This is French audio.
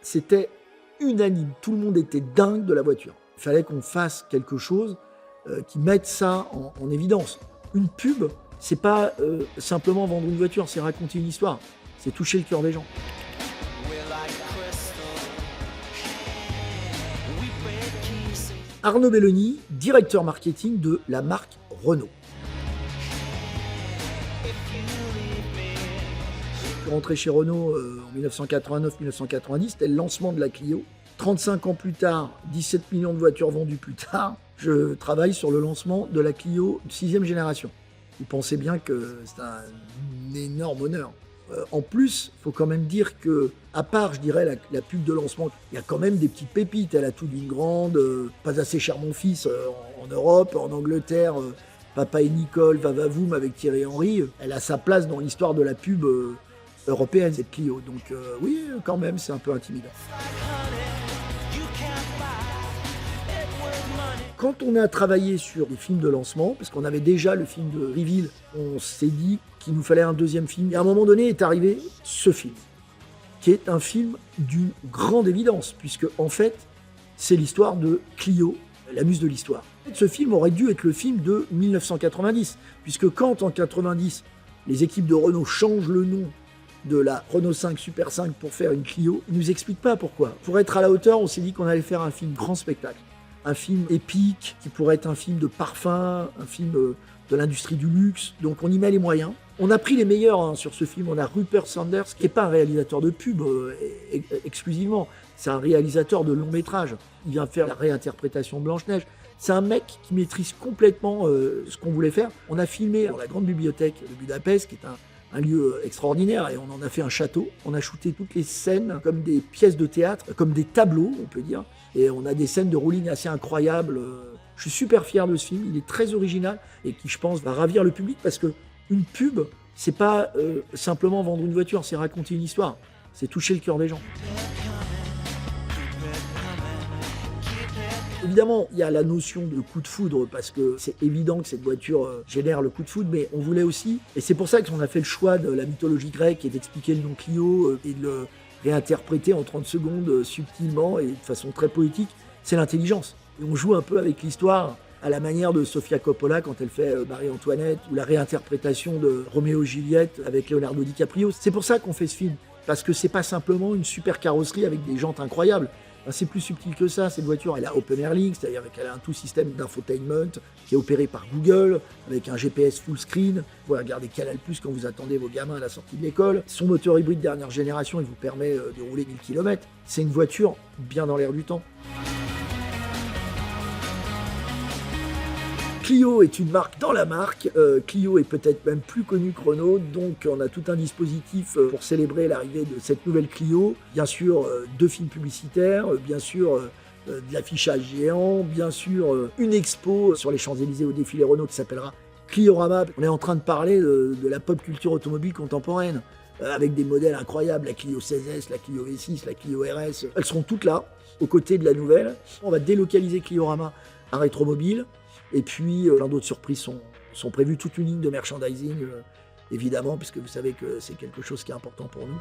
c'était unanime. Tout le monde était dingue de la voiture. Il fallait qu'on fasse quelque chose qui mette ça en évidence. Une pub, c'est pas simplement vendre une voiture, c'est raconter une histoire. C'est toucher le cœur des gens. Arnaud Belloni, directeur marketing de la marque Renault. Je suis rentré chez Renault en 1989-1990, c'était le lancement de la Clio. 35 ans plus tard, 17 millions de voitures vendues plus tard, je travaille sur le lancement de la Clio 6e génération. Vous pensez bien que c'est un énorme honneur. En plus, il faut quand même dire que, à part, je dirais, la pub de lancement, il y a quand même des petites pépites. Elle a tout d'une grande, Pas assez cher mon fils en Europe, en Angleterre, Papa et Nicole, Vavavoum avec Thierry Henry. Elle a sa place dans l'histoire de la pub européenne, cette Clio. Donc oui, quand même, c'est un peu intimidant. Quand on a travaillé sur des films de lancement, parce qu'on avait déjà le film de Reveal, on s'est dit qu'il nous fallait un deuxième film. Et à un moment donné est arrivé ce film, qui est un film d'une grande évidence, puisque en fait, c'est l'histoire de Clio, la muse de l'histoire. Ce film aurait dû être le film de 1990, puisque quand en 90, les équipes de Renault changent le nom de la Renault 5 Super 5 pour faire une Clio, ils ne nous expliquent pas pourquoi. Pour être à la hauteur, on s'est dit qu'on allait faire un film grand spectacle. Un film épique, qui pourrait être un film de parfum, un film de l'industrie du luxe. Donc on y met les moyens. On a pris les meilleurs sur ce film. On a Rupert Sanders, qui n'est pas un réalisateur de pub exclusivement. C'est un réalisateur de long métrage. Il vient faire la réinterprétation de Blanche-Neige. C'est un mec qui maîtrise complètement ce qu'on voulait faire. On a filmé dans la grande bibliothèque de Budapest, qui est un lieu extraordinaire, et on en a fait un château. On a shooté toutes les scènes comme des pièces de théâtre, comme des tableaux, on peut dire. Et on a des scènes de rolling assez incroyables. Je suis super fier de ce film, il est très original et qui, je pense, va ravir le public parce que une pub, c'est pas simplement vendre une voiture, c'est raconter une histoire, c'est toucher le cœur des gens. Évidemment, il y a la notion de coup de foudre parce que c'est évident que cette voiture génère le coup de foudre, mais on voulait aussi, et c'est pour ça qu'on a fait le choix de la mythologie grecque et d'expliquer le nom Clio et de le réinterpréter en 30 secondes subtilement et de façon très poétique, c'est l'intelligence. Et on joue un peu avec l'histoire à la manière de Sofia Coppola quand elle fait Marie-Antoinette ou la réinterprétation de Roméo et Juliette avec Leonardo DiCaprio. C'est pour ça qu'on fait ce film, parce que c'est pas simplement une super carrosserie avec des jantes incroyables. C'est plus subtil que ça, cette voiture, elle a Open Air Link, c'est-à-dire qu'elle a un tout système d'infotainment qui est opéré par Google, avec un GPS full screen. Vous pouvez regarder Canal+ quand vous attendez vos gamins à la sortie de l'école. Son moteur hybride dernière génération, il vous permet de rouler 1000 km. C'est une voiture bien dans l'air du temps. Clio est une marque dans la marque. Clio est peut-être même plus connue que Renault, donc on a tout un dispositif pour célébrer l'arrivée de cette nouvelle Clio. Bien sûr, 2 films publicitaires, bien sûr de l'affichage géant, bien sûr une expo sur les Champs-Élysées au défilé Renault qui s'appellera Cliorama. On est en train de parler de la pop culture automobile contemporaine, avec des modèles incroyables, la Clio 16S, la Clio V6, la Clio RS. Elles seront toutes là, aux côtés de la nouvelle. On va délocaliser Cliorama à Rétromobile. Et puis, plein d'autres surprises sont prévues, toute une ligne de merchandising, évidemment, puisque vous savez que c'est quelque chose qui est important pour nous.